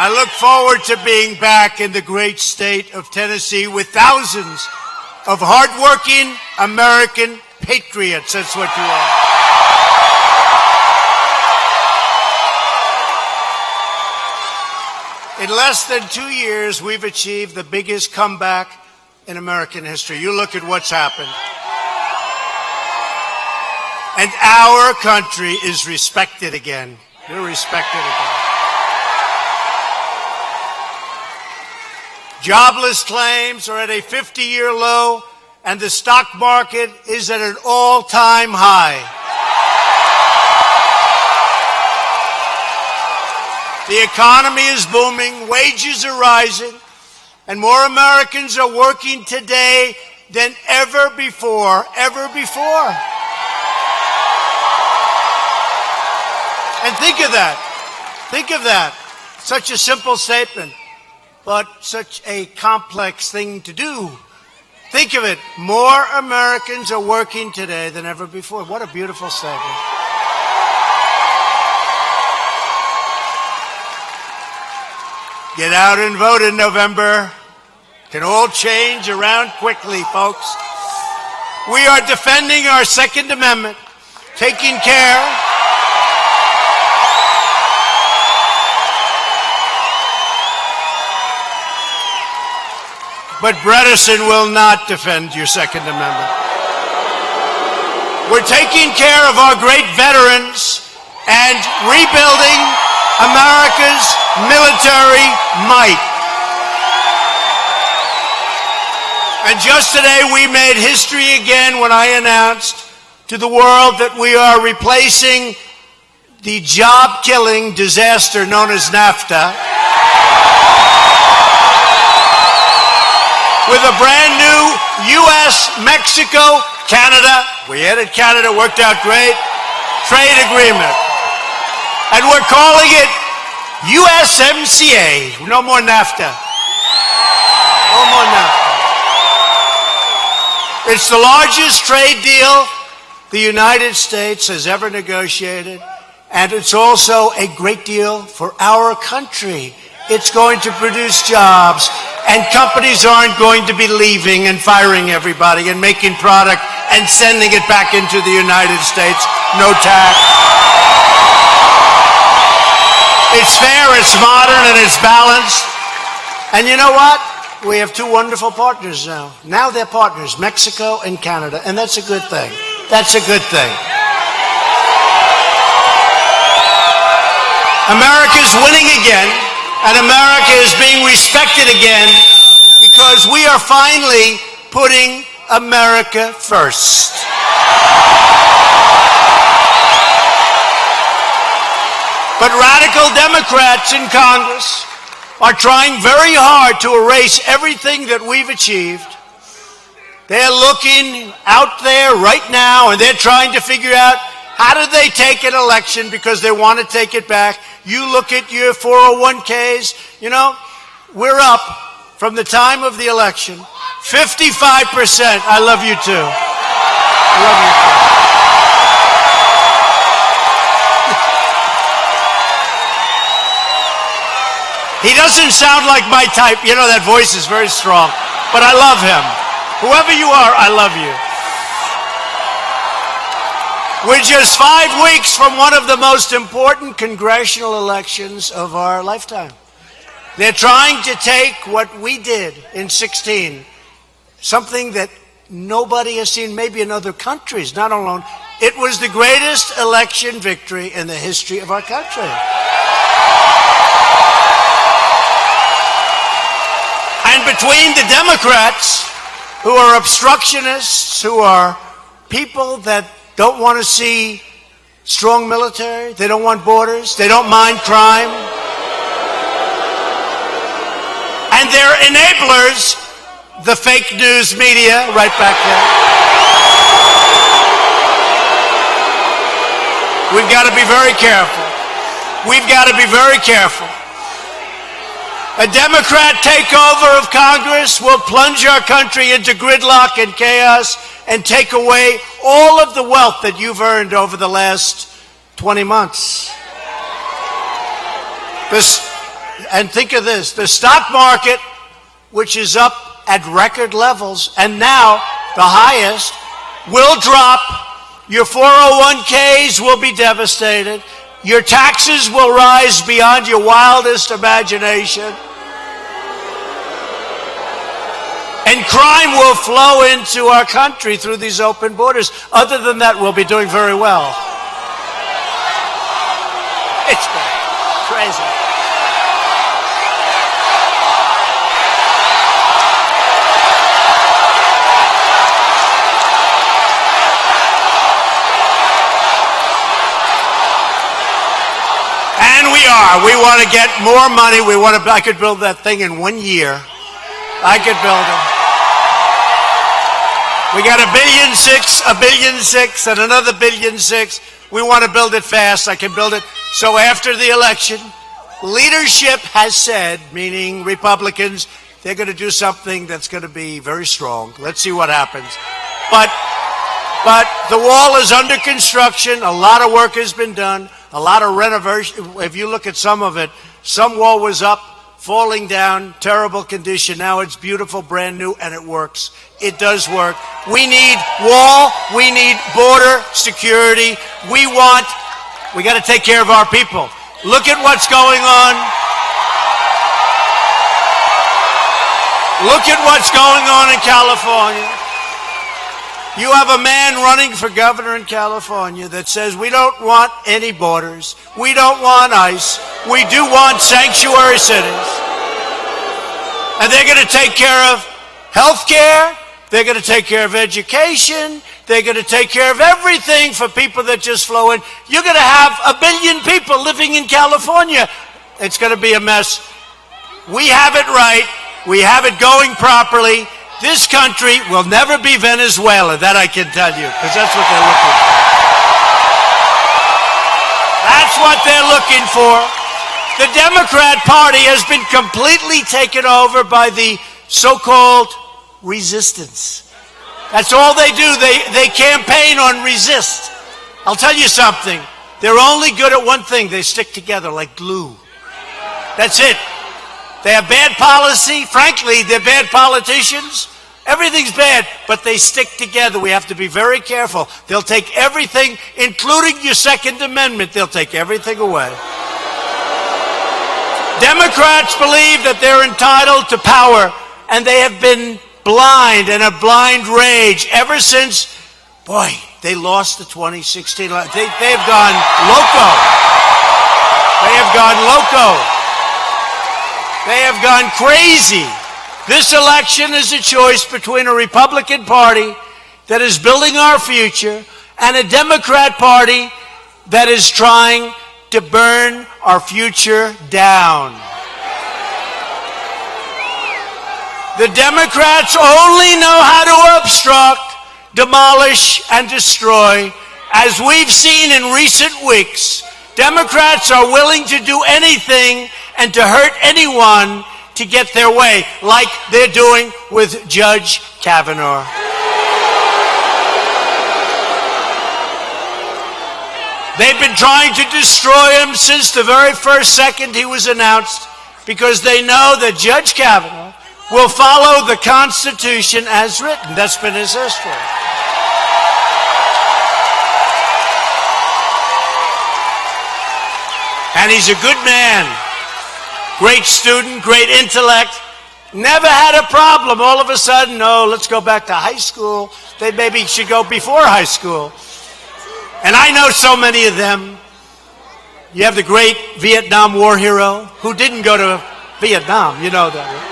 I look forward to being back in the great state of Tennessee with thousands of hardworking American patriots. That's what you are. In less than 2 years, we've achieved the biggest comeback in American history. You look at what's happened. And our country is respected again. We're respected again. Jobless claims are at a 50-year low, and the stock market is at an all-time high. The economy is booming, wages are rising, and more Americans are working today than ever before, And think of that. Such a simple statement, but such a complex thing to do. Think of it, more Americans are working today than ever before. What a beautiful statement. Get out and vote in November. Can all change around quickly, folks. We are defending our Second Amendment, taking care But Bredesen will not defend your Second Amendment. We're taking care of our great veterans and rebuilding America's military might. And just today we made history again when I announced to the world that we are replacing the job-killing disaster known as NAFTA with a brand new U.S., Mexico, Canada, we added Canada, worked out great, trade agreement. And we're calling it USMCA. No more NAFTA. No more NAFTA. It's the largest trade deal the United States has ever negotiated, and it's also a great deal for our country. It's going to produce jobs, and companies aren't going to be leaving and firing everybody and making product and sending it back into the United States. No tax. It's fair, it's modern, and it's balanced. And you know what? We have two wonderful partners now. Now they're partners, Mexico and Canada, and that's a good thing. That's a good thing. America's winning again, and America is being respected again because we are finally putting America first. But radical Democrats in Congress are trying very hard to erase everything that we've achieved. They're looking out there right now, and they're trying to figure out how do they take an election because they want to take it back. You look at your 401ks, you know, we're up from the time of the election, 55%. I love you too. I love you too. He doesn't sound like my type. You know, that voice is very strong. But I love him. Whoever you are, I love you. We're just 5 weeks from one of the most important congressional elections of our lifetime. They're trying to take what we did in 2016, something that nobody has seen, maybe in other countries, not alone. It was the greatest election victory in the history of our country. And between the Democrats, who are obstructionists, who are people that don't want to see strong military, they don't want borders, they don't mind crime, and their enablers, the fake news media, right back there. We've got to be very careful. We've got to be very careful. A Democrat takeover of Congress will plunge our country into gridlock and chaos and take away all of the wealth that you've earned over the last 20 months. And think of this, the stock market, which is up at record levels, and now the highest, will drop. Your 401ks will be devastated. Your taxes will rise beyond your wildest imagination. And crime will flow into our country through these open borders. Other than that, we'll be doing very well. It's crazy. And we are. We want to get more money. I could build that thing in 1 year. I could build it. We got $1.6 billion, and another $1.6 billion. We want to build it fast. I can build it. So after the election, leadership has said, meaning Republicans, they're going to do something that's going to be very strong. Let's see what happens. But the wall is under construction. A lot of work has been done. A lot of renovation. If you look at some of it, some wall was up, falling down, terrible condition. Now it's beautiful, brand new, and it works. It does work. We need wall. We need border security. We got to take care of our people. Look at what's going on. Look at what's going on in California. You have a man running for governor in California that says we don't want any borders. We don't want ICE. We do want sanctuary cities. And they're going to take care of health care. They're going to take care of education. They're going to take care of everything for people that just flow in. You're going to have 1 billion people living in California. It's going to be a mess. We have it right. We have it going properly. This country will never be Venezuela, that I can tell you, because that's what they're looking for. That's what they're looking for. The Democrat Party has been completely taken over by the so-called resistance. That's all they do. They campaign on resist. I'll tell you something. They're only good at one thing. They stick together like glue. That's it. They have bad policy. Frankly, they're bad politicians. Everything's bad, but they stick together. We have to be very careful. They'll take everything, including your Second Amendment. They'll take everything away. Democrats believe that they're entitled to power, and they have been blind in a blind rage ever since, boy, they lost the 2016 election. They have gone loco. They have gone loco. They have gone crazy. This election is a choice between a Republican Party that is building our future and a Democrat Party that is trying to burn our future down. The Democrats only know how to obstruct, demolish, and destroy. As we've seen in recent weeks, Democrats are willing to do anything and to hurt anyone to get their way, like they're doing with Judge Kavanaugh. They've been trying to destroy him since the very first second he was announced, because they know that Judge Kavanaugh will follow the Constitution as written. That's been his history. And he's a good man. Great student, great intellect, never had a problem. All of a sudden, no, let's go back to high school. They maybe should go before high school. And I know so many of them. You have the great Vietnam War hero who didn't go to Vietnam. You know that, right?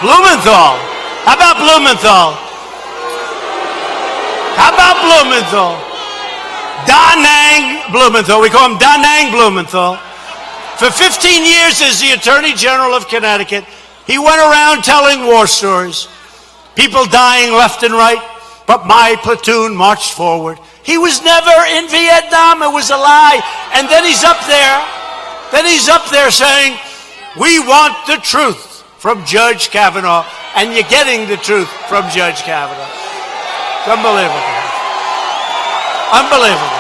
Blumenthal. How about Blumenthal? How about Blumenthal? Da Nang Blumenthal. We call him Da Nang Blumenthal. For 15 years as the Attorney General of Connecticut, he went around telling war stories. People dying left and right, but my platoon marched forward. He was never in Vietnam. It was a lie. And then he's up there saying, we want the truth from Judge Kavanaugh. And you're getting the truth from Judge Kavanaugh. It's unbelievable. Unbelievable.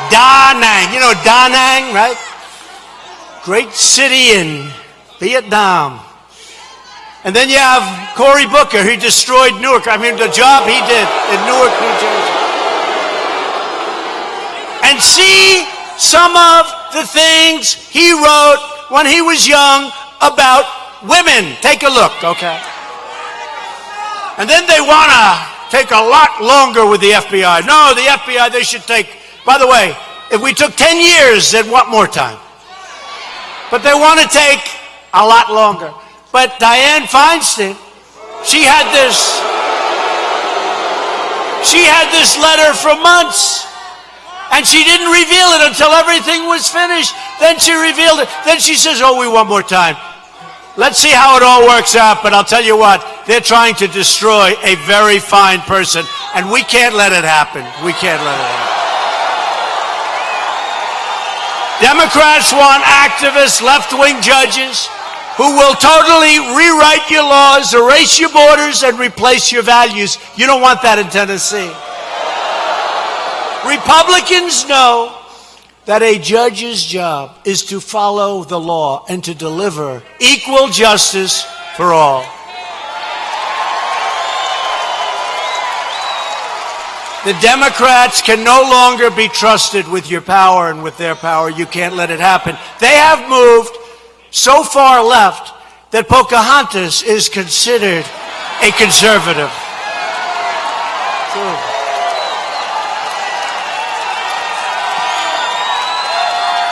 Da Nang. You know Da Nang, right? great city in Vietnam. And then you have Cory Booker. He destroyed Newark. I mean, the job he did in Newark, New Jersey. And see some of the things he wrote when he was young about women. Take a look, okay? And then they want to take a lot longer with the FBI. No, the FBI, they should take, by the way, if we took 10 years, they'd want more time. But they want to take a lot longer. But Dianne Feinstein, she had this letter for months. And she didn't reveal it until everything was finished. Then she revealed it. Then she says, oh, we want more time. Let's see how it all works out. But I'll tell you what, they're trying to destroy a very fine person. And we can't let it happen. We can't let it happen. Democrats want activists, left-wing judges who will totally rewrite your laws, erase your borders, and replace your values. You don't want that in Tennessee. Republicans know that a judge's job is to follow the law and to deliver equal justice for all. The Democrats can no longer be trusted with your power and with their power. You can't let it happen. They have moved so far left that Pocahontas is considered a conservative.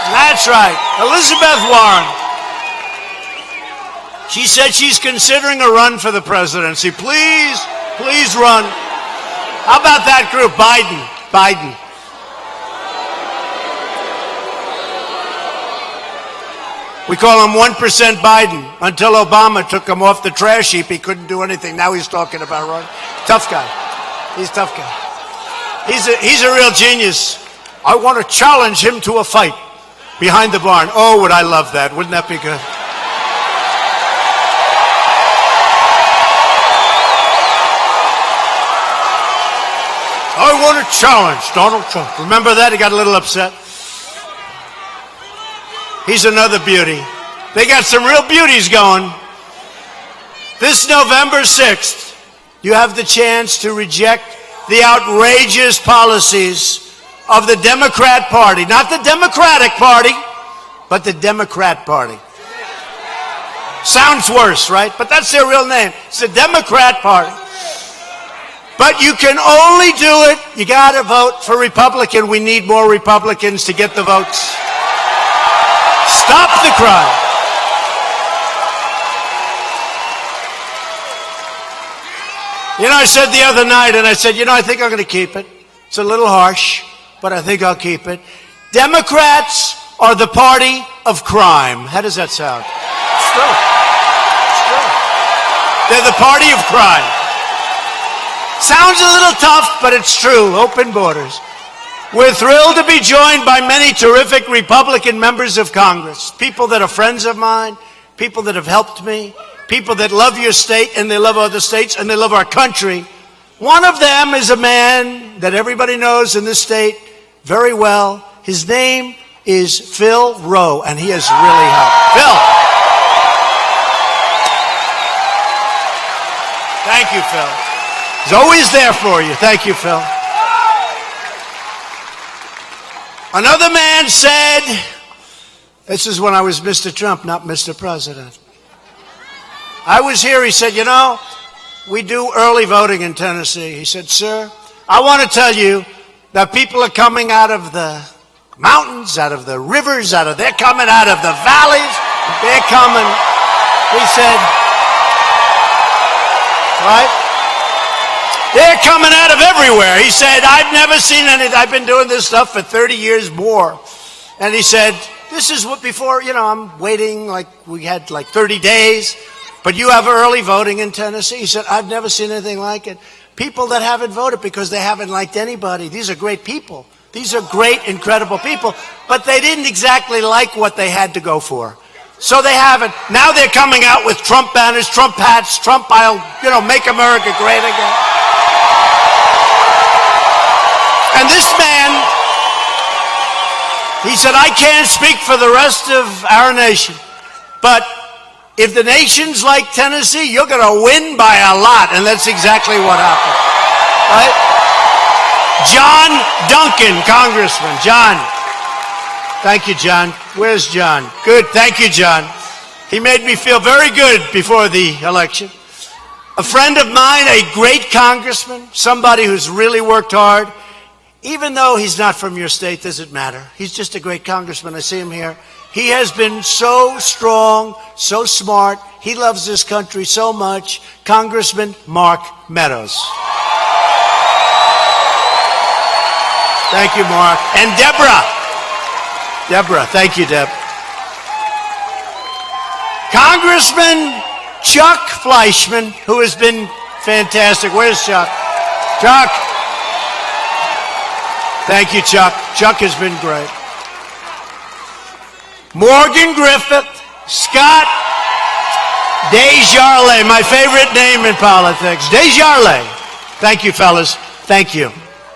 That's right. Elizabeth Warren. She said she's considering a run for the presidency. Please, please run. How about that group? Biden. We call him 1% Biden. Until Obama took him off the trash heap, he couldn't do anything. Now he's talking about running. Tough guy. He's a tough guy. He's a real genius. I want to challenge him to a fight behind the barn. Oh, would I love that. Wouldn't that be good? I want to challenge Donald Trump. Remember that? He got a little upset. He's another beauty. They got some real beauties going. This November 6th, you have the chance to reject the outrageous policies of the Democrat Party. Not the Democratic Party, but the Democrat Party. Sounds worse, right? But that's their real name. It's the Democrat Party. But you can only do it. You got to vote for Republican. We need more Republicans to get the votes. Stop the crime. You know, I said the other night, and I said, you know, I think I'm going to keep it. It's a little harsh, but I think I'll keep it. Democrats are the party of crime. How does that sound? It's true. It's true. They're the party of crime. Sounds a little tough, but it's true. Open borders. We're thrilled to be joined by many terrific Republican members of Congress, people that are friends of mine, people that have helped me, people that love your state and they love other states and they love our country. One of them is a man that everybody knows in this state very well. His name is Phil Rowe, and he has really helped. Phil. Thank you, Phil. He's always there for you. Thank you, Phil. Another man said, this is when I was Mr. Trump, not Mr. President. I was here, he said, you know, we do early voting in Tennessee. He said, sir, I want to tell you that people are coming out of the mountains, out of the rivers, they're coming out of the valleys. They're coming, he said, right? They're coming out of everywhere. He said, I've never seen any, I've been doing this stuff for 30 years more. And he said, this is what before, you know, I'm waiting, like we had like 30 days, but you have early voting in Tennessee. He said, I've never seen anything like it. People that haven't voted because they haven't liked anybody. These are great people. These are great, incredible people, but they didn't exactly like what they had to go for. So they haven't. Now they're coming out with Trump banners, Trump hats, Trump, I'll, you know, make America great again. And this man He said, I can't speak for the rest of our nation, but if the nation's like Tennessee, you're going to win by a lot. And that's exactly what happened. Right? John Duncan, Congressman. John. Thank you, John. Where's John? Good. Thank you, John. He made me feel very good before the election. A friend of mine, a great congressman, somebody who's really worked hard. Even though he's not from your state, doesn't matter. He's just a great congressman. I see him here. He has been so strong, so smart. He loves this country so much. Congressman Mark Meadows. Thank you, Mark. And Deborah. Deborah. Thank you, Deb. Congressman Chuck Fleischman, who has been fantastic. Where's Chuck? Chuck. Thank you, Chuck. Chuck has been great. Morgan Griffith, Scott Desjardins, my favorite name in politics. Desjardins. Thank you, fellas. Thank you.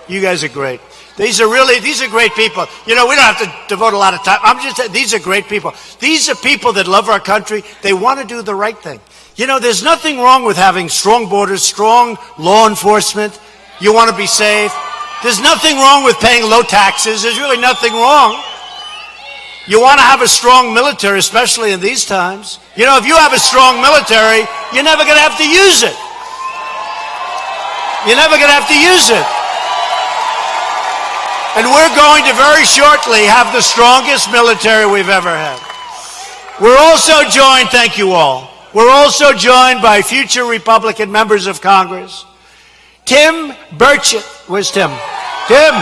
You guys are great. These are great people. You know, we don't have to devote a lot of time. These are great people. These are people that love our country. They want to do the right thing. You know, there's nothing wrong with having strong borders, strong law enforcement. You want to be safe. There's nothing wrong with paying low taxes. There's really nothing wrong. You want to have a strong military, especially in these times. You know, if you have a strong military, you're never going to have to use it. You're never going to have to use it. And we're going to very shortly have the strongest military we've ever had. We're also joined, thank you all, we're also joined by future Republican members of Congress. Tim Burchett. Where's Tim? Tim.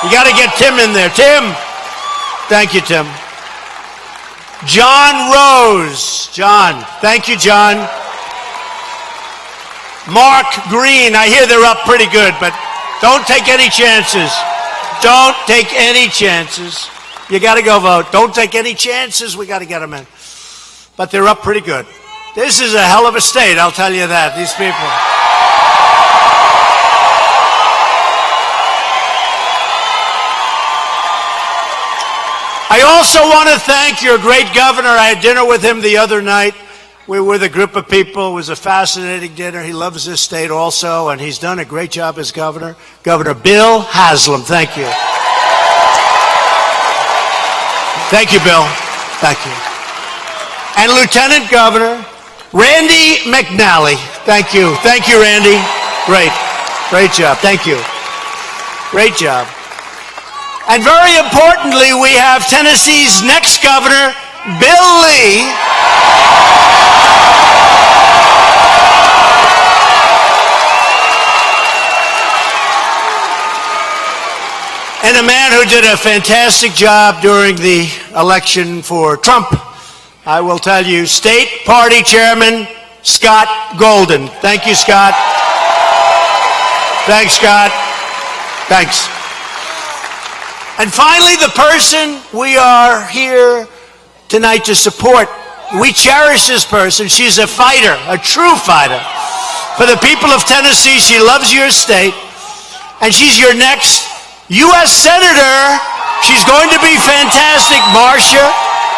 You got to get Tim in there. Tim. Thank you, Tim. John Rose. John. Thank you, John. Mark Green. I hear they're up pretty good, but don't take any chances. Don't take any chances. You got to go vote. Don't take any chances. We got to get them in. But they're up pretty good. This is a hell of a state, I'll tell you that, these people. I also want to thank your great governor. I had dinner with him the other night. We were with a group of people. It was a fascinating dinner. He loves this state also, and he's done a great job as governor. Governor Bill Haslam, thank you. Thank you, Bill. Thank you. And Lieutenant Governor Randy McNally. Thank you. Thank you, Randy. Great. Great job. Thank you. Great job. And very importantly, we have Tennessee's next governor, Bill Lee. And a man who did a fantastic job during the election for Trump. I will tell you, State Party Chairman Scott Golden. Thank you, Scott. Thanks, Scott. Thanks. And finally, the person we are here tonight to support. We cherish this person. She's a fighter, a true fighter. For the people of Tennessee, she loves your state. And she's your next U.S. Senator. She's going to be fantastic. Marsha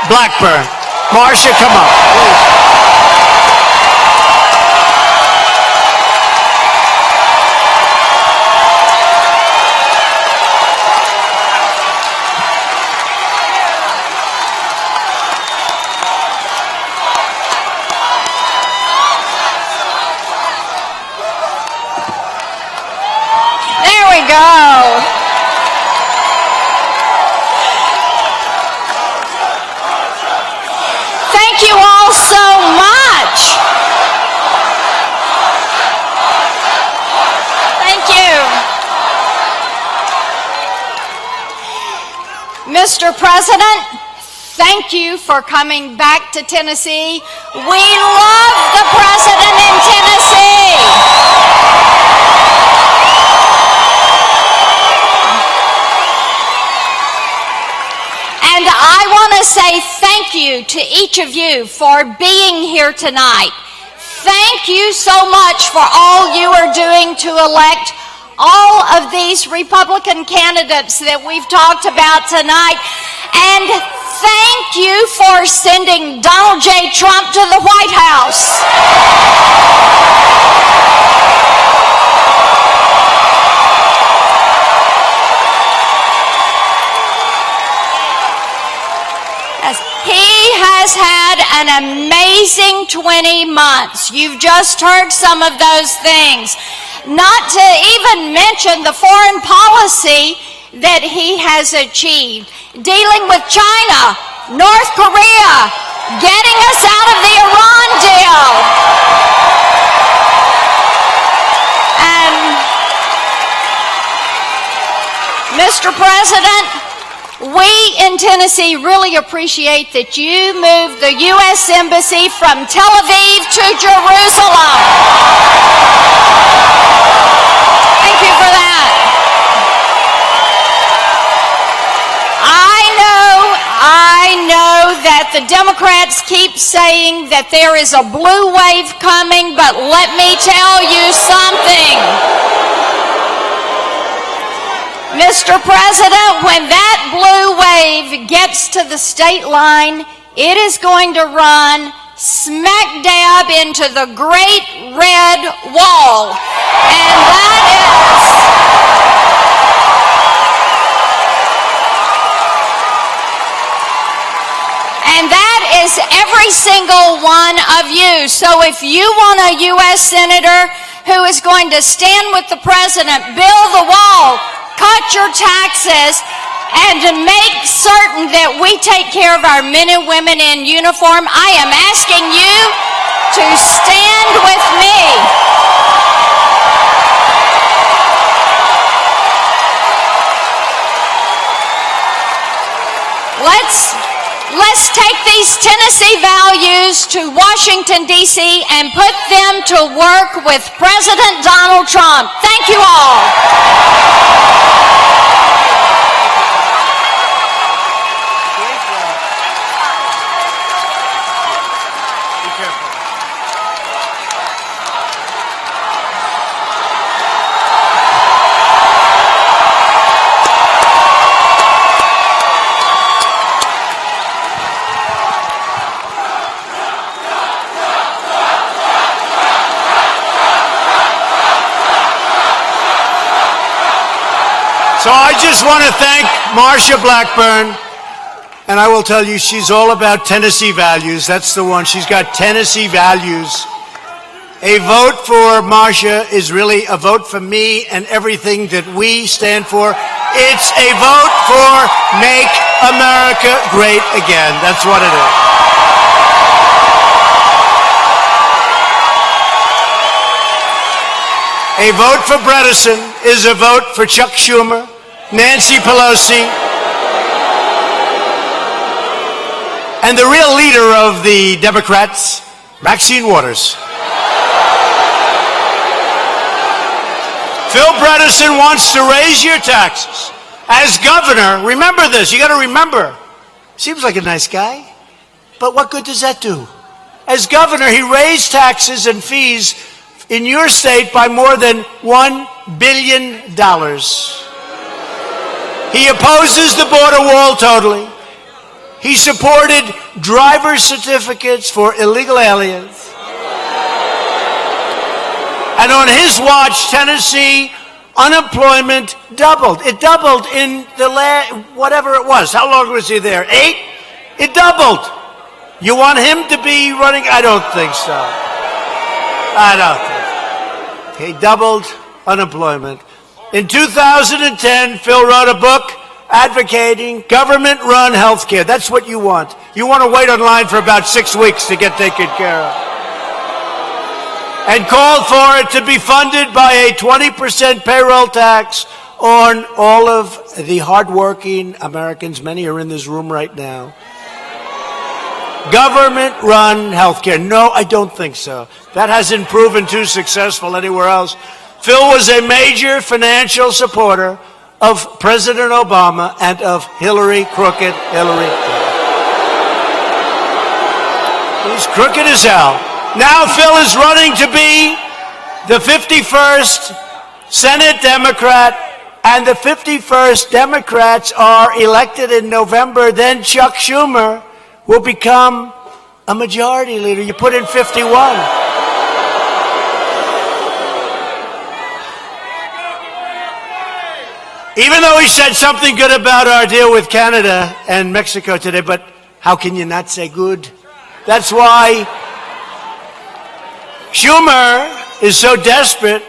Blackburn. Marsha, come up, please. Go. Thank you all so much. Thank you. Mr. President, thank you for coming back to Tennessee. We love the president in Tennessee. And I want to say thank you to each of you for being here tonight. Thank you so much for all you are doing to elect all of these Republican candidates that we've talked about tonight. And thank you for sending Donald J. Trump to the White House. He has had an amazing 20 months. You've just heard some of those things. Not to even mention the foreign policy that he has achieved. Dealing with China, North Korea, getting us out of the Iran deal. And Mr. President, we in Tennessee really appreciate that you moved the U.S. Embassy from Tel Aviv to Jerusalem. Thank you for that. I know that the Democrats keep saying that there is a blue wave coming, but let me tell you something. Mr. President, when that blue wave gets to the state line, it is going to run smack dab into the Great Red Wall. And that is every single one of you. So if you want a U.S. Senator who is going to stand with the President, build the wall, cut your taxes, and to make certain that we take care of our men and women in uniform, I am asking you to stand with me. Let's take these Tennessee values to Washington, D.C. and put them to work with President Donald Trump. Thank you all. So I just want to thank Marsha Blackburn, and I will tell you, she's all about Tennessee values. That's the one. She's got Tennessee values. A vote for Marsha is really a vote for me and everything that we stand for. It's a vote for Make America Great Again. That's what it is. A vote for Bredesen is a vote for Chuck Schumer, Nancy Pelosi, and the real leader of the Democrats, Maxine Waters. Phil Bredesen wants to raise your taxes. As governor, remember this, you got to remember, seems like a nice guy, but what good does that do? As governor, he raised taxes and fees in your state by more than $1 billion. He opposes the border wall totally. He supported driver's certificates for illegal aliens. And on his watch, Tennessee unemployment doubled. It doubled in the whatever it was. How long was he there? 8? It doubled. You want him to be running? I don't think so. I don't think so. He doubled unemployment. In 2010, Phil wrote a book advocating government-run health care. That's what you want. You want to wait online for about 6 weeks to get taken care of. And called for it to be funded by a 20% payroll tax on all of the hardworking Americans. Many are in this room right now. Government-run health care. No, I don't think so. That hasn't proven too successful anywhere else. Phil was a major financial supporter of President Obama and of crooked Hillary Clinton. He's crooked as hell. Now Phil is running to be the 51st Senate Democrat, and the 51st Democrats are elected in November, then Chuck Schumer will become a majority leader. You put in 51. Even though he said something good about our deal with Canada and Mexico today, but how can you not say good? That's why Schumer is so desperate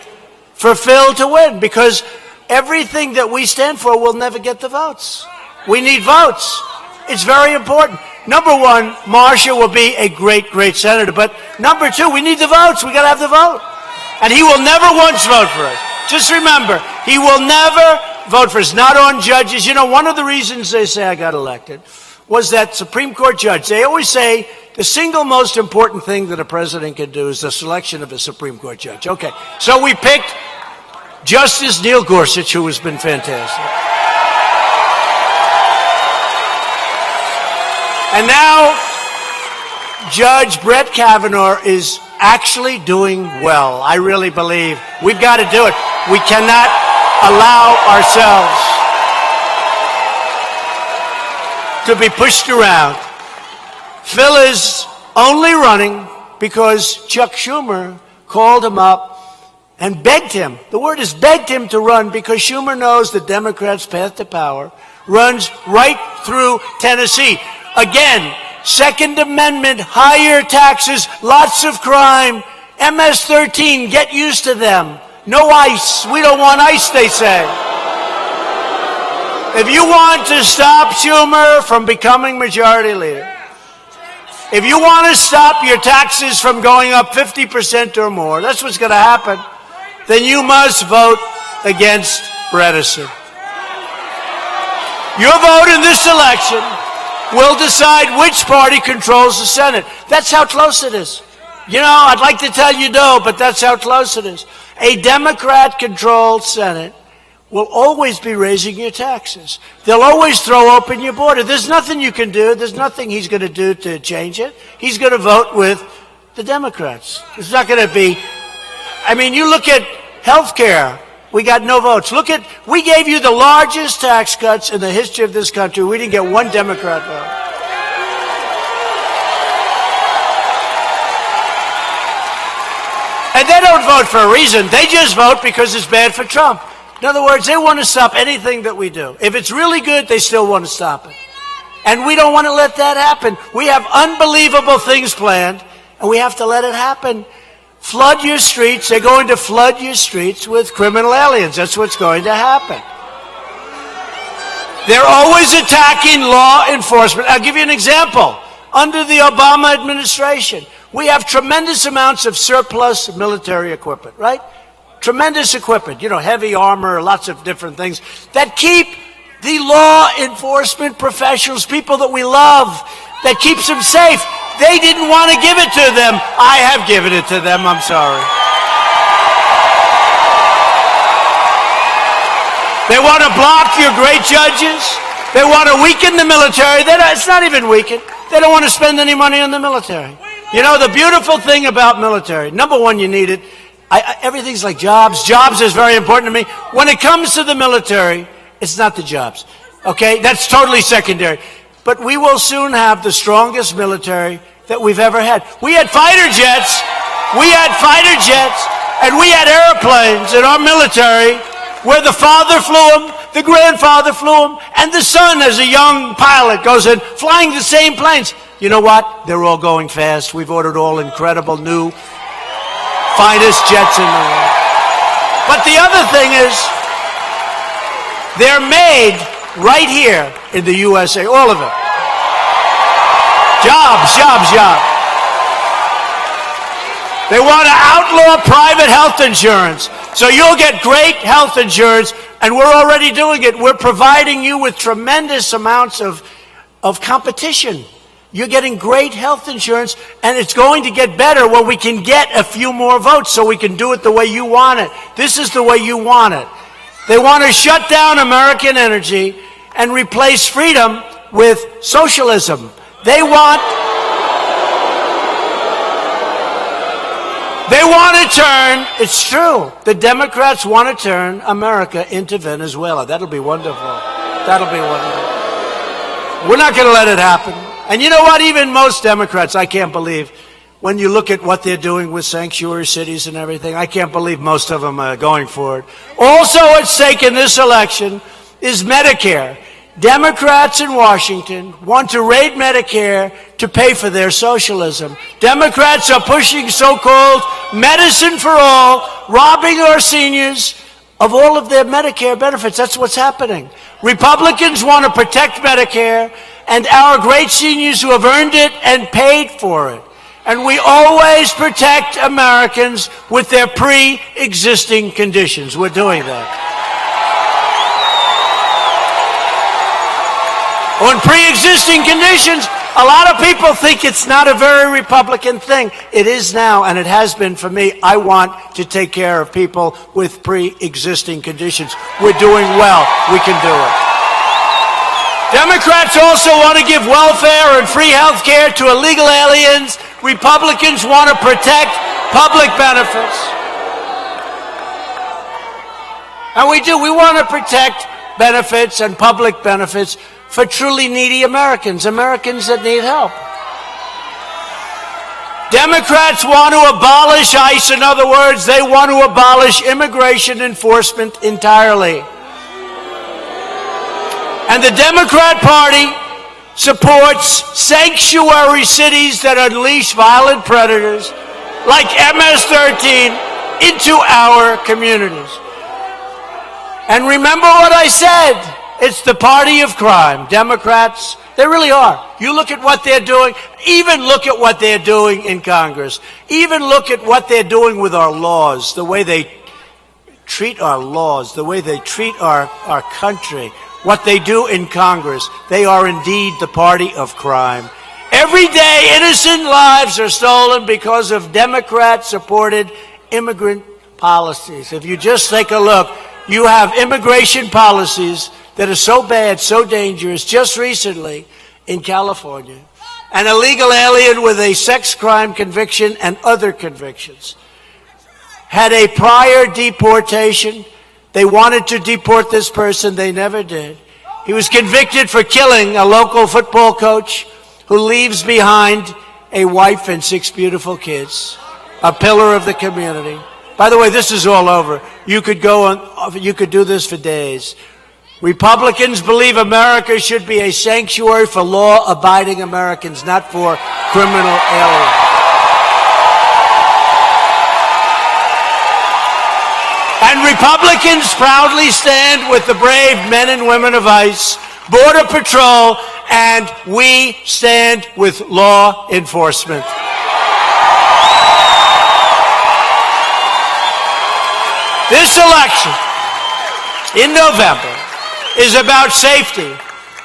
for Phil to win, because everything that we stand for will never get the votes. We need votes. It's very important. Number one, Marsha will be a great, great senator. But number two, we need the votes. We got to have the vote. And he will never once vote for us. Just remember, he will never vote for us. Not on judges. You know, one of the reasons they say I got elected was that Supreme Court judge. They always say the single most important thing that a president can do is the selection of a Supreme Court judge. Okay, so we picked Justice Neil Gorsuch, who has been fantastic. And now Judge Brett Kavanaugh is actually doing well. I really believe we've got to do it. We cannot allow ourselves to be pushed around. Phil is only running because Chuck Schumer called him up and begged him. The word is begged him to run, because Schumer knows the Democrats' path to power runs right through Tennessee. Again, Second Amendment, higher taxes, lots of crime, MS-13, get used to them. No ICE. We don't want ICE, they say. If you want to stop Schumer from becoming majority leader, if you want to stop your taxes from going up 50% or more, that's what's going to happen, then you must vote against Bredesen. Your vote in this election will decide which party controls the Senate. That's how close it is. You know, I'd like to tell you no, but that's how close it is. A Democrat-controlled Senate will always be raising your taxes. They'll always throw open your border. There's nothing you can do. There's nothing he's going to do to change it. He's going to vote with the Democrats. It's not going to be... I mean, you look at health care. We got no votes. We gave you the largest tax cuts in the history of this country. We didn't get one Democrat vote. And they don't vote for a reason. They just vote because it's bad for Trump. In other words, they want to stop anything that we do. If it's really good, they still want to stop it. And we don't want to let that happen. We have unbelievable things planned, and we have to let it happen. Flood your streets. They're going to flood your streets with criminal aliens. That's what's going to happen. They're always attacking law enforcement. I'll give you an example. Under the Obama administration, we have tremendous amounts of surplus military equipment, right? Tremendous equipment, you know, heavy armor, lots of different things that keep the law enforcement professionals, people that we love, that keeps them safe. They didn't want to give it to them. I have given it to them. I'm sorry. They want to block your great judges. They want to weaken the military. It's not even weaken. They don't want to spend any money on the military. You know, the beautiful thing about military, number one, you need it. Everything's like jobs. Jobs is very important to me. When it comes to the military, it's not the jobs. Okay? That's totally secondary. But we will soon have the strongest military that we've ever had. We had fighter jets. And we had airplanes in our military where the father flew them, the grandfather flew them, and the son, as a young pilot, goes in flying the same planes. You know what? They're all going fast. We've ordered all incredible new finest jets in the world. But the other thing is, they're made right here in the USA, all of it. Jobs. They want to outlaw private health insurance. So you'll get great health insurance, and we're already doing it. We're providing you with tremendous amounts of competition. You're getting great health insurance, and it's going to get better when we can get a few more votes so we can do it the way you want it. This is the way you want it. They want to shut down American energy and replace freedom with socialism. They want They want to turn, it's true, the Democrats want to turn America into Venezuela. That'll be wonderful. That'll be wonderful. We're not going to let it happen. And you know what? Even most Democrats, I can't believe, when you look at what they're doing with sanctuary cities and everything, I can't believe most of them are going for it. Also at stake in this election is Medicare. Democrats in Washington want to raid Medicare to pay for their socialism. Democrats are pushing so-called medicine for all, robbing our seniors of all of their Medicare benefits. That's what's happening. Republicans want to protect Medicare and our great seniors who have earned it and paid for it. And we always protect Americans with their pre-existing conditions. We're doing that. On pre-existing conditions, a lot of people think it's not a very Republican thing. It is now, and it has been for me. I want to take care of people with pre-existing conditions. We're doing well. We can do it. Democrats also want to give welfare and free health care to illegal aliens. Republicans want to protect public benefits. And we do. We want to protect benefits and public benefits for truly needy Americans, Americans that need help. Democrats want to abolish ICE. In other words, they want to abolish immigration enforcement entirely. And the Democrat Party supports sanctuary cities that unleash violent predators like MS-13 into our communities. And remember what I said. It's the party of crime. Democrats, they really are. You look at what they're doing, even look at what they're doing in Congress. Even look at what they're doing with our laws, the way they treat our laws, the way they treat our country, what they do in Congress. They are indeed the party of crime. Every day, innocent lives are stolen because of Democrat-supported immigrant policies. If you just take a look, you have immigration policies that are so bad, so dangerous. Just recently in California, an illegal alien with a sex crime conviction and other convictions had a prior deportation. They wanted to deport this person. They never did. He was convicted for killing a local football coach who leaves behind a wife and 6 beautiful kids, a pillar of the community. By the way, this is all over. You could go on, you could do this for days. Republicans believe America should be a sanctuary for law-abiding Americans, not for criminal aliens. And Republicans proudly stand with the brave men and women of ICE, Border Patrol, and we stand with law enforcement. This election in November is about safety,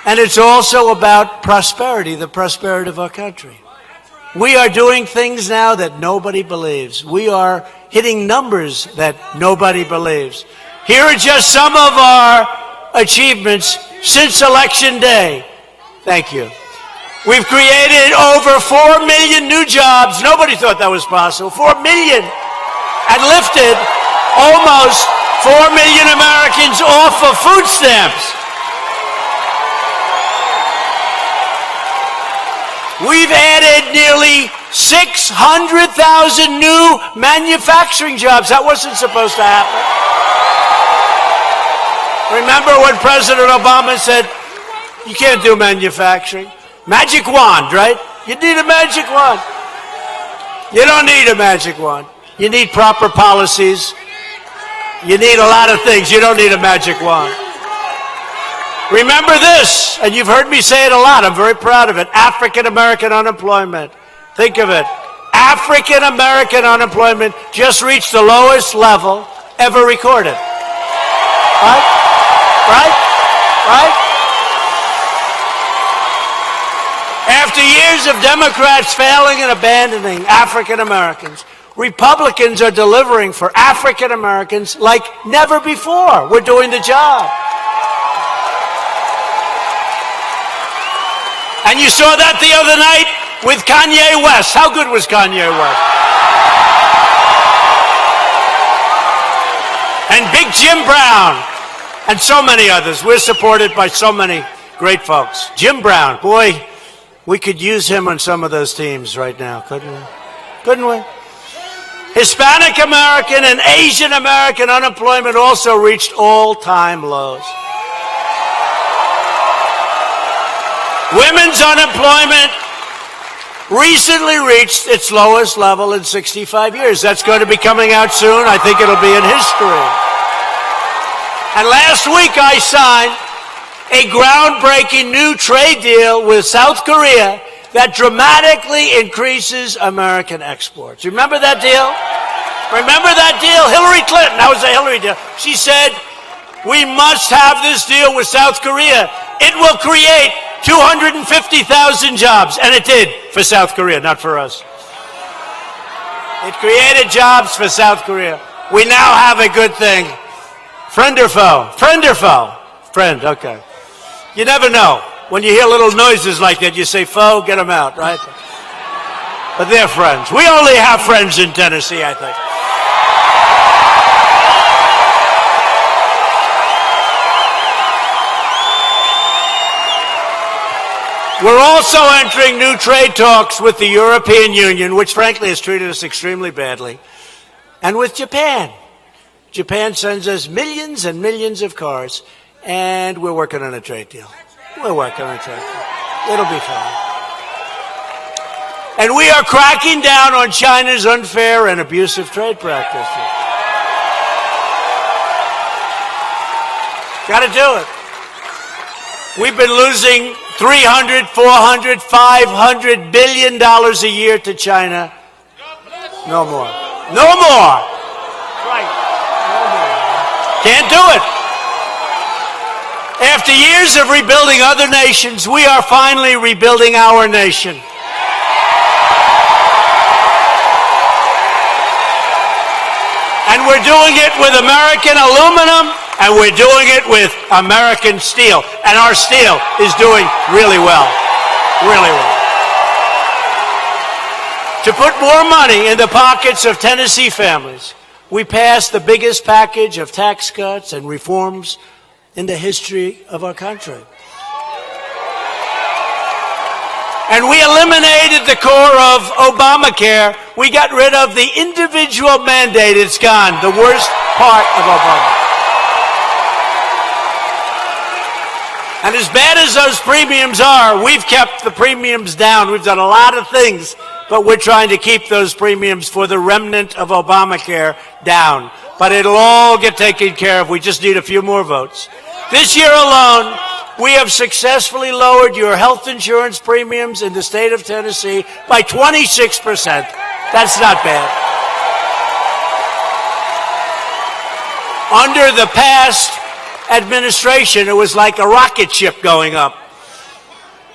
and it's also about prosperity, the prosperity of our country. We are doing things now that nobody believes. We are hitting numbers that nobody believes. Here are just some of our achievements since Election Day. Thank you. We've created over 4 million new jobs. Nobody thought that was possible. 4 million. And lifted almost 4 million Americans off of food stamps. We've added nearly 600,000 new manufacturing jobs. That wasn't supposed to happen. Remember when President Obama said, you can't do manufacturing? Magic wand, right? You need a magic wand. You don't need a magic wand. You need proper policies. You need a lot of things. You don't need a magic wand. Remember this, and you've heard me say it a lot. I'm very proud of it. African-American unemployment. Think of it. African-American unemployment just reached the lowest level ever recorded. Right? Right? Right? After years of Democrats failing and abandoning African Americans, Republicans are delivering for African Americans like never before. We're doing the job. And you saw that the other night with Kanye West. How good was Kanye West? and Big Jim Brown, and so many others. We're supported by so many great folks. Jim Brown, boy, we could use him on some of those teams right now, couldn't we? Couldn't we? Hispanic American and Asian American unemployment also reached all-time lows. Women's unemployment recently reached its lowest level in 65 years. That's going to be coming out soon. I think it'll be in history. And last week I signed a groundbreaking new trade deal with South Korea that dramatically increases American exports. Remember that deal? Remember that deal? Hillary Clinton, that was a Hillary deal. She said, we must have this deal with South Korea. It will create 250,000 jobs. And it did for South Korea, not for us. It created jobs for South Korea. We now have a good thing. Friend or foe? Friend or foe? Friend, okay. You never know. When you hear little noises like that, you say, foe, get them out, right? But they're friends. We only have friends in Tennessee, I think. We're also entering new trade talks with the European Union, which frankly has treated us extremely badly, and with Japan. Japan sends us millions and millions of cars, and we're working on a trade deal. We're working on a trade deal. It'll be fine. And we are cracking down on China's unfair and abusive trade practices. Got to do it. We've been losing $300, $400, $500 billion a year to China. No more. No more. Right. No more. Can't do it. After years of rebuilding other nations, we are finally rebuilding our nation. And we're doing it with American aluminum, and we're doing it with American steel. And our steel is doing really well. Really well. To put more money in the pockets of Tennessee families, we passed the biggest package of tax cuts and reforms in the history of our country. And we eliminated the core of Obamacare. We got rid of the individual mandate. It's gone, the worst part of Obama. And as bad as those premiums are, we've kept the premiums down. We've done a lot of things, but we're trying to keep those premiums for the remnant of Obamacare down. But it'll all get taken care of. We just need a few more votes. This year alone, we have successfully lowered your health insurance premiums in the state of Tennessee by 26%. That's not bad. Under the past administration, it was like a rocket ship going up.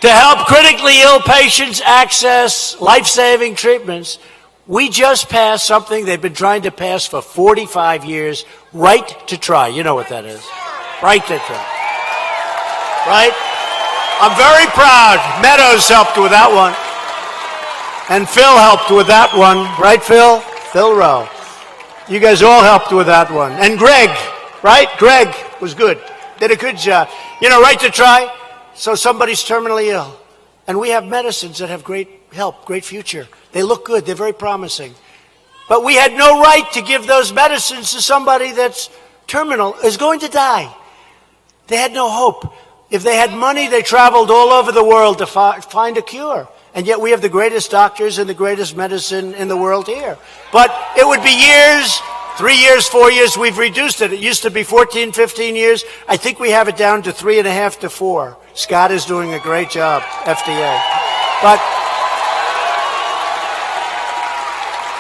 To help critically ill patients access life-saving treatments, we just passed something they've been trying to pass for 45 years, right to try. You know what that is. Right to try. Right? I'm very proud. Meadows helped with that one. And Phil helped with that one. Right, Phil? Phil Rowe. You guys all helped with that one. And Greg, right? Greg was good. Did a good job. You know, right to try. So somebody's terminally ill. And we have medicines that have great help, great future. They look good. They're very promising. But we had no right to give those medicines to somebody that's terminal, is going to die. They had no hope. If they had money, they traveled all over the world to find a cure. And yet we have the greatest doctors and the greatest medicine in the world here. But it would be years, 3 years, 4 years. We've reduced it. It used to be 14, 15 years. I think we have it down to 3.5 to 4. Scott is doing a great job, FDA. But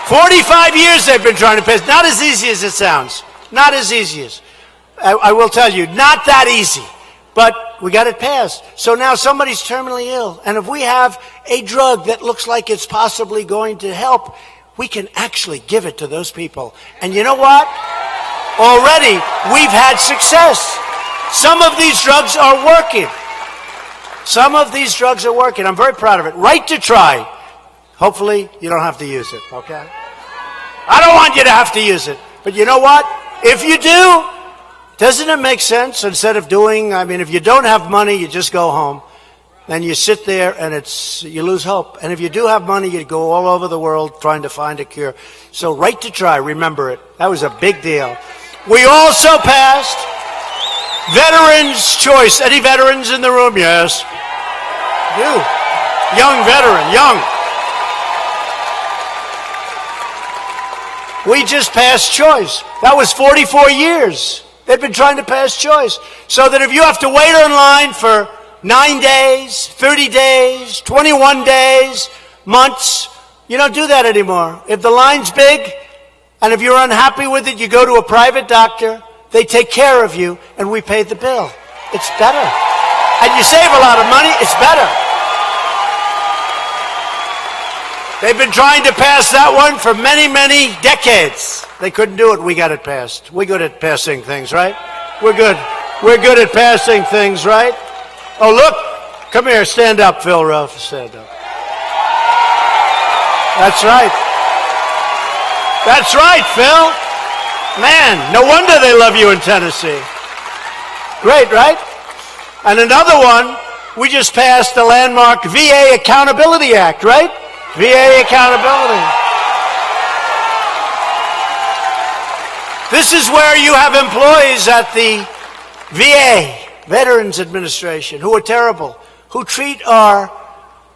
45 years they've been trying to pass. Not as easy as it sounds. Not as easy as. I will tell you, not that easy. But we got it passed. So now somebody's terminally ill. And if we have a drug that looks like it's possibly going to help, we can actually give it to those people. And you know what? Already, we've had success. Some of these drugs are working. Some of these drugs are working. I'm very proud of it. Right to try. Hopefully, you don't have to use it, okay? I don't want you to have to use it. But you know what? If you do, doesn't it make sense instead of doing, if you don't have money, you just go home. And you sit there and you lose hope. And if you do have money, you go all over the world trying to find a cure. So right to try, remember it. That was a big deal. We also passed Veterans Choice. Any veterans in the room? Yes. You. Young veteran, young. We just passed choice. That was 44 years. They've been trying to pass choice. So that if you have to wait online for 9 days, 30 days, 21 days, months, you don't do that anymore. If the line's big, and if you're unhappy with it, you go to a private doctor, they take care of you, and we pay the bill. It's better. And you save a lot of money, it's better. They've been trying to pass that one for many, many decades. They couldn't do it, we got it passed. We're good at passing things, right? We're good. We're good at passing things, right? Oh, look, come here, stand up, Phil Ruff, stand up. That's right. That's right, Phil. Man, no wonder they love you in Tennessee. Great, right? And another one, we just passed the landmark VA Accountability Act, right? VA accountability. This is where you have employees at the VA, Veterans Administration, who are terrible, who treat our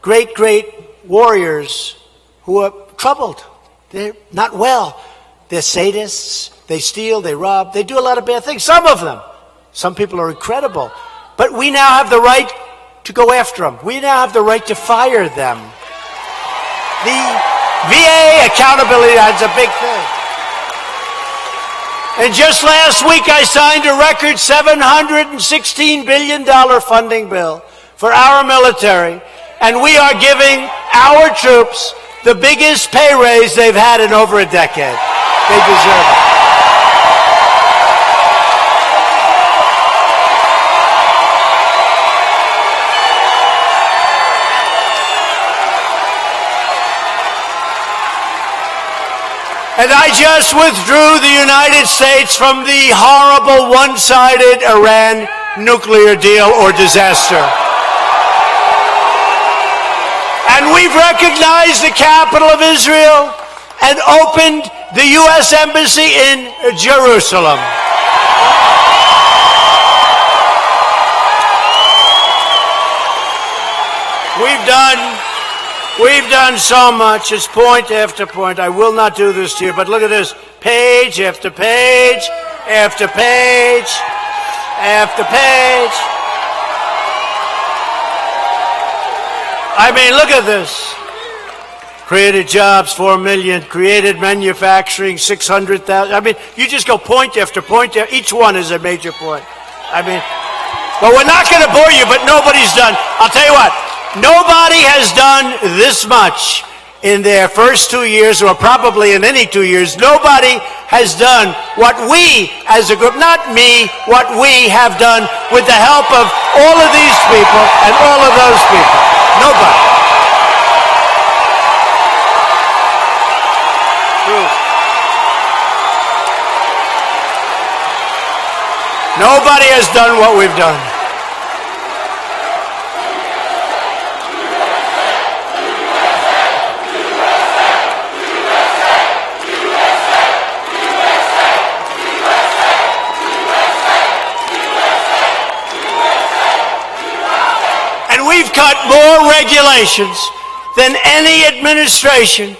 great, great warriors who are troubled. They're not well. They're sadists. They steal, they rob, they do a lot of bad things. Some of them. Some people are incredible. But we now have the right to go after them. We now have the right to fire them. The VA accountability, that's a big thing. And just last week, I signed a record $716 billion funding bill for our military, and we are giving our troops the biggest pay raise they've had in over a decade. They deserve it. And I just withdrew the United States from the horrible one-sided Iran nuclear deal or disaster. And we've recognized the capital of Israel and opened the U.S. Embassy in Jerusalem. We've done so much. It's point after point. I will not do this to you, but look at this. Page after page after page after page. I mean, look at this. Created jobs, 4 million. Created manufacturing, 600,000. I mean, you just go point after point. Each one is a major point. I mean, but we're not going to bore you, but nobody's done. I'll tell you what. Nobody has done this much in their first 2 years, or probably in any 2 years. Nobody has done what we as a group, not me, what we have done with the help of all of these people and all of those people. Nobody. Nobody has done what we've done. We've cut more regulations than any administration,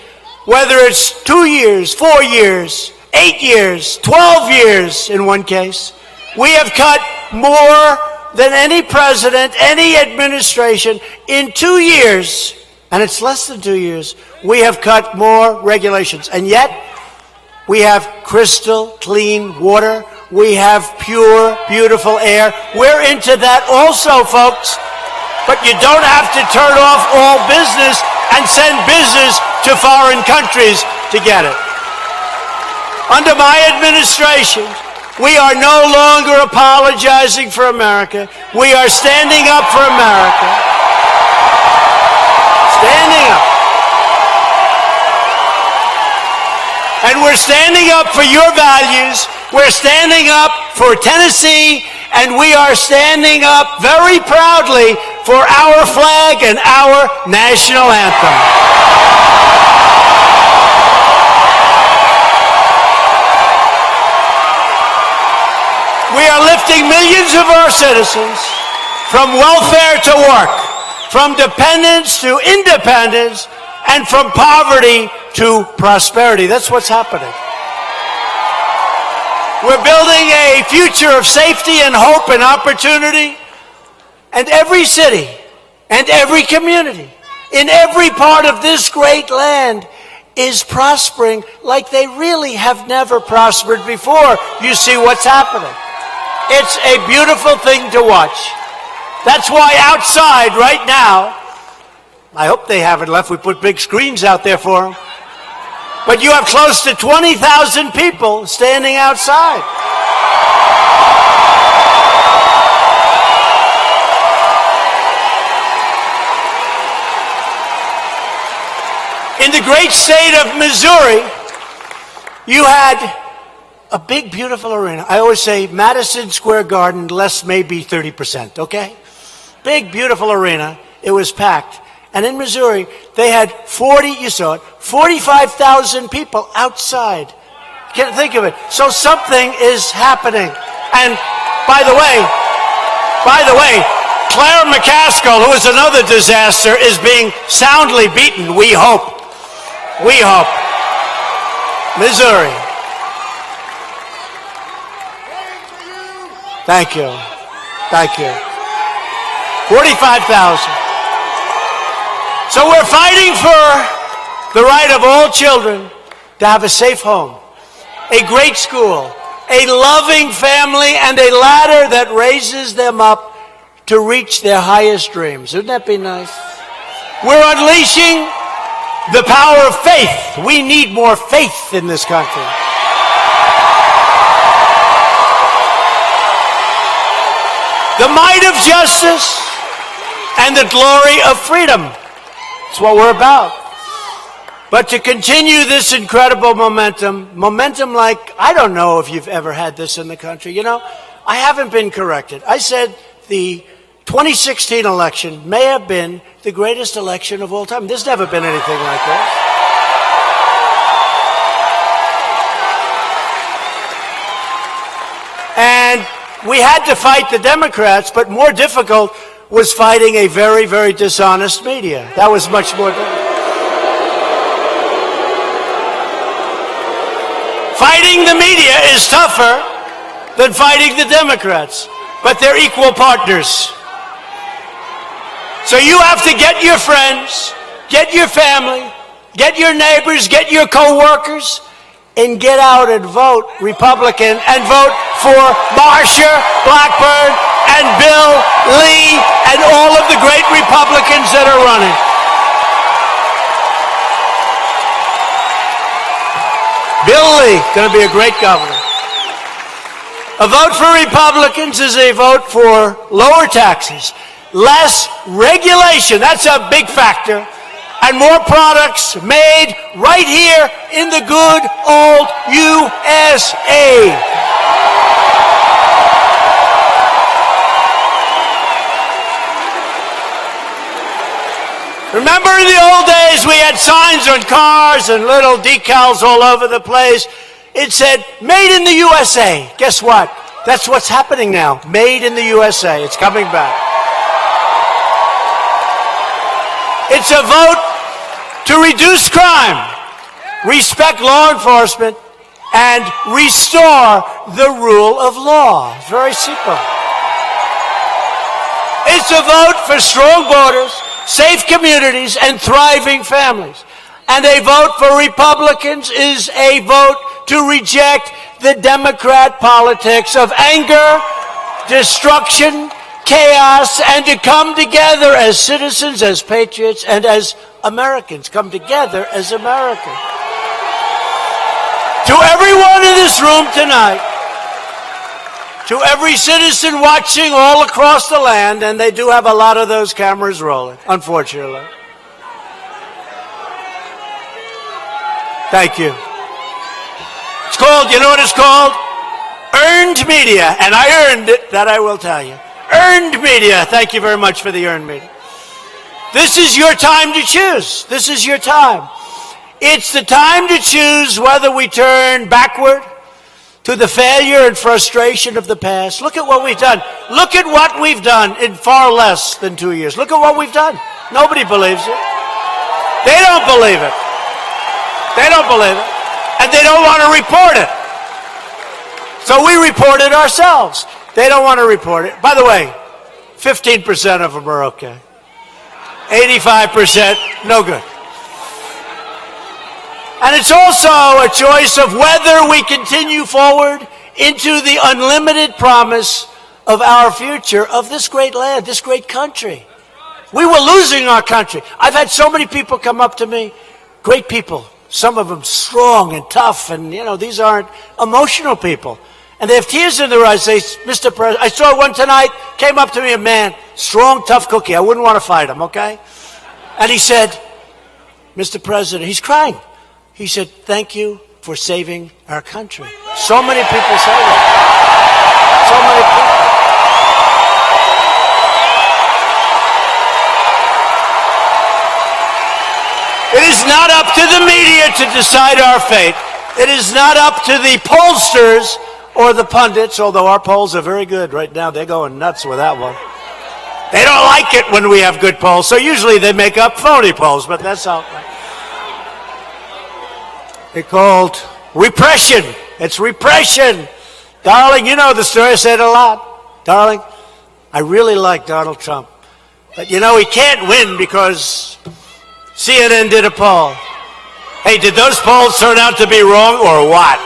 whether it's 2 years, 4 years, 8 years, 12 years in one case. We have cut more than any president, any administration in 2 years, and it's less than 2 years. We have cut more regulations, and yet we have crystal clean water. We have pure, beautiful air. We're into that also, folks. But you don't have to turn off all business and send business to foreign countries to get it. Under my administration, we are no longer apologizing for America. We are standing up for America. Standing up. And we're standing up for your values We're standing up for Tennessee, and we are standing up very proudly for our flag and our national anthem. We are lifting millions of our citizens from welfare to work, from dependence to independence, and from poverty to prosperity. That's what's happening. We're building a future of safety and hope and opportunity. And every city and every community in every part of this great land is prospering like they really have never prospered before. You see what's happening. It's a beautiful thing to watch. That's why outside right now, I hope they haven't left. We put big screens out there for them. But you have close to 20,000 people standing outside. In the great state of Missouri, you had a big, beautiful arena. I always say Madison Square Garden, less maybe 30%, okay? Big, beautiful arena. It was packed. And in Missouri, they had 45,000 people outside. Can't think of it. So something is happening. And by the way, Claire McCaskill, who is another disaster, is being soundly beaten. We hope. Missouri. Thank you. 45,000. So we're fighting for the right of all children to have a safe home, a great school, a loving family, and a ladder that raises them up to reach their highest dreams. Wouldn't that be nice? We're unleashing the power of faith. We need more faith in this country. The might of justice and the glory of freedom. That's what we're about. But to continue this incredible momentum like, I don't know if you've ever had this in the country. You know, I haven't been corrected. I said the 2016 election may have been the greatest election of all time. There's never been anything like this. And we had to fight the Democrats, but more difficult was fighting a very, very dishonest media. That was much more difficult. Fighting the media is tougher than fighting the Democrats, but they're equal partners. So you have to get your friends, get your family, get your neighbors, get your co-workers, and get out and vote Republican and vote for Marsha Blackburn and Bill Lee and all of the great Republicans that are running. Bill Lee, going to be a great governor. A vote for Republicans is a vote for lower taxes, less regulation, that's a big factor, and more products made right here in the good old USA. Remember in the old days we had signs on cars and little decals all over the place. It said, made in the USA. Guess what? That's what's happening now. Made in the USA. It's coming back. It's a vote to reduce crime, respect law enforcement, and restore the rule of law. It's very simple. It's a vote for strong borders, safe communities, and thriving families. And a vote for Republicans is a vote to reject the Democrat politics of anger, destruction, chaos, and to come together as citizens, as patriots, and as Americans. Come together as Americans. To everyone in this room tonight, to every citizen watching all across the land, and they do have a lot of those cameras rolling, unfortunately. Thank you. It's called, you know what it's called? earned media, and I earned it, that I will tell you. Earned media. Thank you very much for the earned media. This is your time to choose. This is your time. It's the time to choose whether we turn backward to the failure and frustration of the past. Look at what we've done. Look at what we've done in far less than 2 years. Look at what we've done. Nobody believes it. They don't believe it. They don't believe it. And they don't want to report it. So we report it ourselves. They don't want to report it. By the way, 15% of them are okay. 85%, no good. And it's also a choice of whether we continue forward into the unlimited promise of our future of this great land, this great country. We were losing our country. I've had so many people come up to me, great people, some of them strong and tough, and these aren't emotional people. And they have tears in their eyes. They say, Mr. President, I saw one tonight, came up to me, a man, strong, tough cookie. I wouldn't want to fight him, okay? And he said, Mr. President, he's crying. He said, thank you for saving our country. So many people say that. So many people. It is not up to the media to decide our fate. It is not up to the pollsters or the pundits, although our polls are very good right now. They're going nuts with that one. They don't like it when we have good polls, so usually they make up phony polls, but that's all right. They're called repression. It's repression. Darling, you know the story. I say it a lot. Darling, I really like Donald Trump. But he can't win because CNN did a poll. Hey, did those polls turn out to be wrong or what?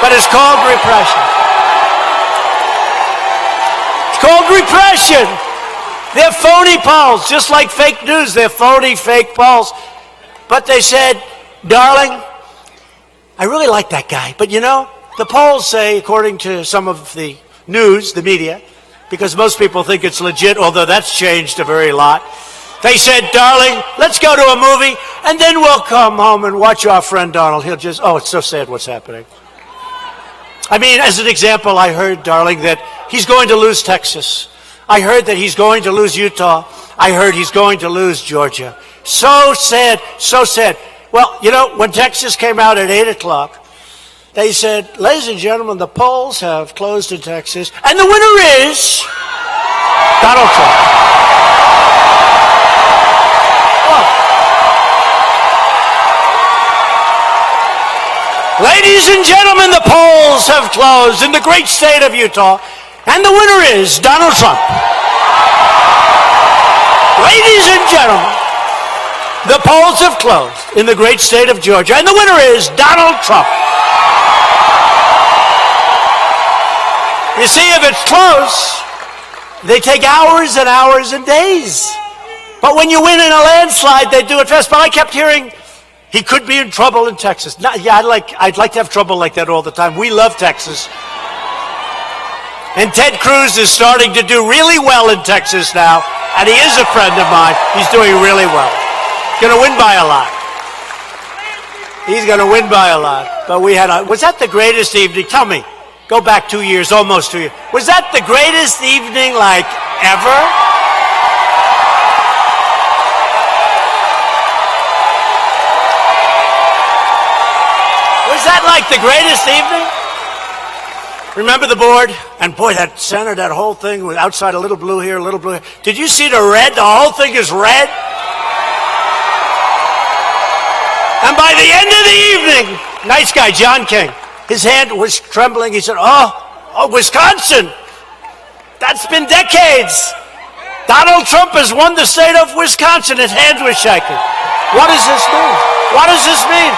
But it's called repression. It's called repression. They're phony polls, just like fake news. They're phony, fake polls. But they said, darling, I really like that guy. But the polls say, according to some of the news, the media, because most people think it's legit, although that's changed a very lot. They said, darling, let's go to a movie, and then we'll come home and watch our friend Donald. He'll just, it's so sad what's happening. I mean, as an example, I heard, darling, that he's going to lose Texas. I heard that he's going to lose Utah. I heard he's going to lose Georgia. So sad, so sad. Well, when Texas came out at 8 o'clock, they said, ladies and gentlemen, the polls have closed in Texas, and the winner is Donald Trump. Oh. Ladies and gentlemen, the polls have closed in the great state of Utah, and the winner is Donald Trump. Ladies and gentlemen, the polls have closed in the great state of Georgia, and the winner is Donald Trump. You see, if it's close, they take hours and hours and days. But when you win in a landslide, they do it fast. But I kept hearing he could be in trouble in Texas. I'd like to have trouble like that all the time. We love Texas. And Ted Cruz is starting to do really well in Texas now, and he is a friend of mine. He's doing really well. Going to win by a lot. He's going to win by a lot. But was that the greatest evening? Tell me. Go back 2 years, almost 2 years. Was that the greatest evening like ever? Was that like the greatest evening? Remember the board? And boy, that center, that whole thing was outside, a little blue here, a little blue here. Did you see the red? The whole thing is red. And by the end of the evening, nice guy, John King, his hand was trembling. He said, oh, Wisconsin. That's been decades. Donald Trump has won the state of Wisconsin. His hand was shaking. What does this mean? What does this mean?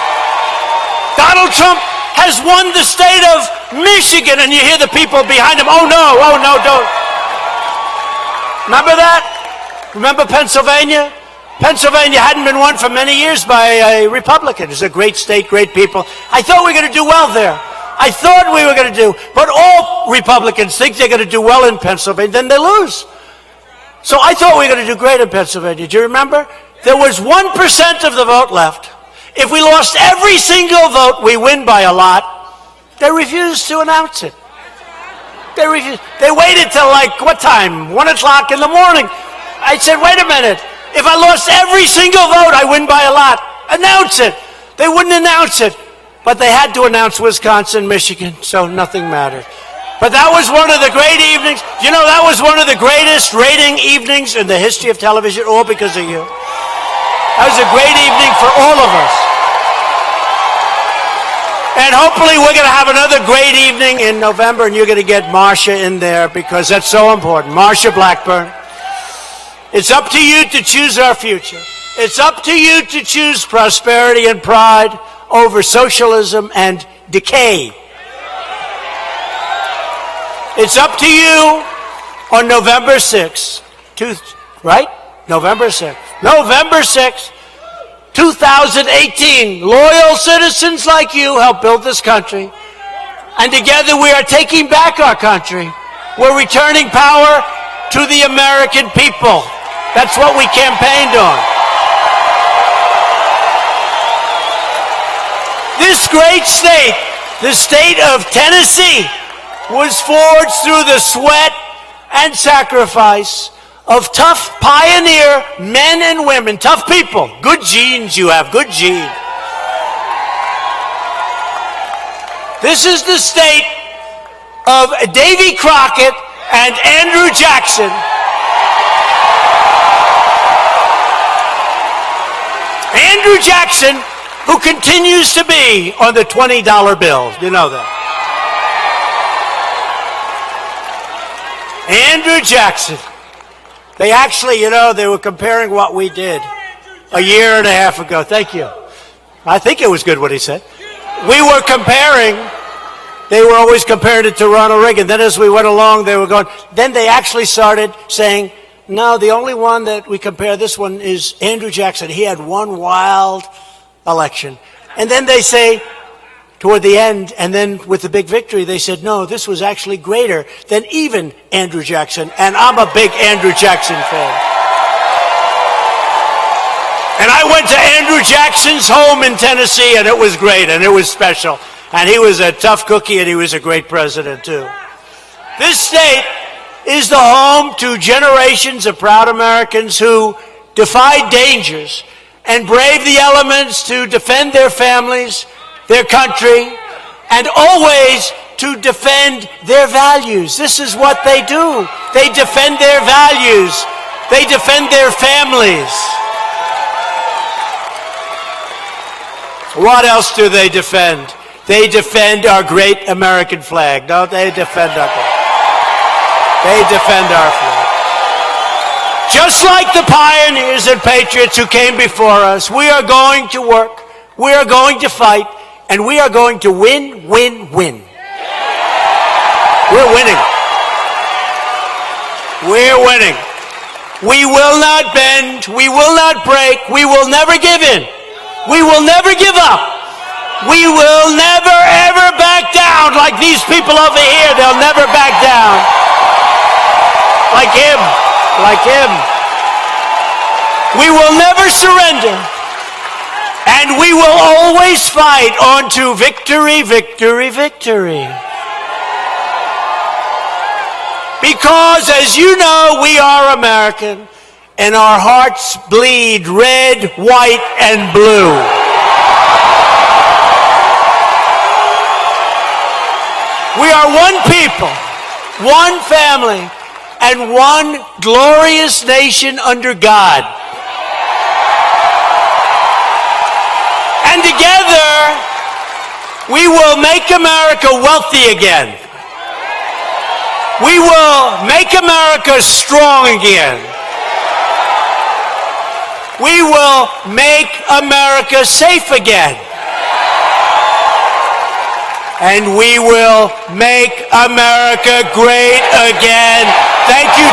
Donald Trump has won the state of Michigan, and you hear the people behind him, oh no, don't. Remember that? Remember Pennsylvania? Pennsylvania hadn't been won for many years by a Republican. It's a great state, great people. I thought we were going to do well there. I thought we were going to do, but all Republicans think they're going to do well in Pennsylvania, then they lose. So I thought we were going to do great in Pennsylvania. Do you remember? There was 1% of the vote left. If we lost every single vote, we win by a lot. They refused to announce it. They refused. They waited till like, what time? 1 o'clock in the morning. I said, wait a minute. If I lost every single vote, I win by a lot. Announce it. They wouldn't announce it. But they had to announce Wisconsin, Michigan, so nothing mattered. But that was one of the great evenings. You know, that was one of the greatest rating evenings in the history of television, all because of you. That was a great evening for all of us. And hopefully we're going to have another great evening in November, and you're going to get Marsha in there because that's so important. Marsha Blackburn. It's up to you to choose our future. It's up to you to choose prosperity and pride over socialism and decay. It's up to you on November 6th, right? November 6th. November 6th, 2018. Loyal citizens like you help build this country. And together we are taking back our country. We're returning power to the American people. That's what we campaigned on. This great state, the state of Tennessee, was forged through the sweat and sacrifice of tough pioneer men and women, tough people. Good genes you have, good genes. This is the state of Davy Crockett and Andrew Jackson. Andrew Jackson, who continues to be on the $20 bill. You know that. Andrew Jackson. They actually, you know, they were comparing what we did a year and a half ago. Thank you. I think it was good what he said. We were comparing, they were always comparing it to Ronald Reagan. Then as we went along, they were going, then they actually started saying, no, the only one that we compare this one is Andrew Jackson. He had one wild election. And then they say, toward the end, and then with the big victory, they said, no, this was actually greater than even Andrew Jackson. And I'm a big Andrew Jackson fan. And I went to Andrew Jackson's home in Tennessee, and it was great, and it was special. And he was a tough cookie, and he was a great president, too. This state is the home to generations of proud Americans who defied dangers and braved the elements to defend their families, their country, and always to defend their values. This is what they do. They defend their values. They defend their families. What else do they defend? They defend our great American flag. No, they defend our flag. They defend our flag. Just like the pioneers and patriots who came before us, we are going to work, we are going to fight, and we are going to win, win, win. We're winning. We're winning. We will not bend. We will not break. We will never give in. We will never give up. We will never, ever back down like these people over here. They'll never back down. Like him. Like him. We will never surrender. And we will always fight on to victory, victory, victory. Because, as you know, we are American, and our hearts bleed red, white, and blue. We are one people, one family, and one glorious nation under God. And together, we will make America wealthy again. We will make America strong again. We will make America safe again. And we will make America great again. Thank you,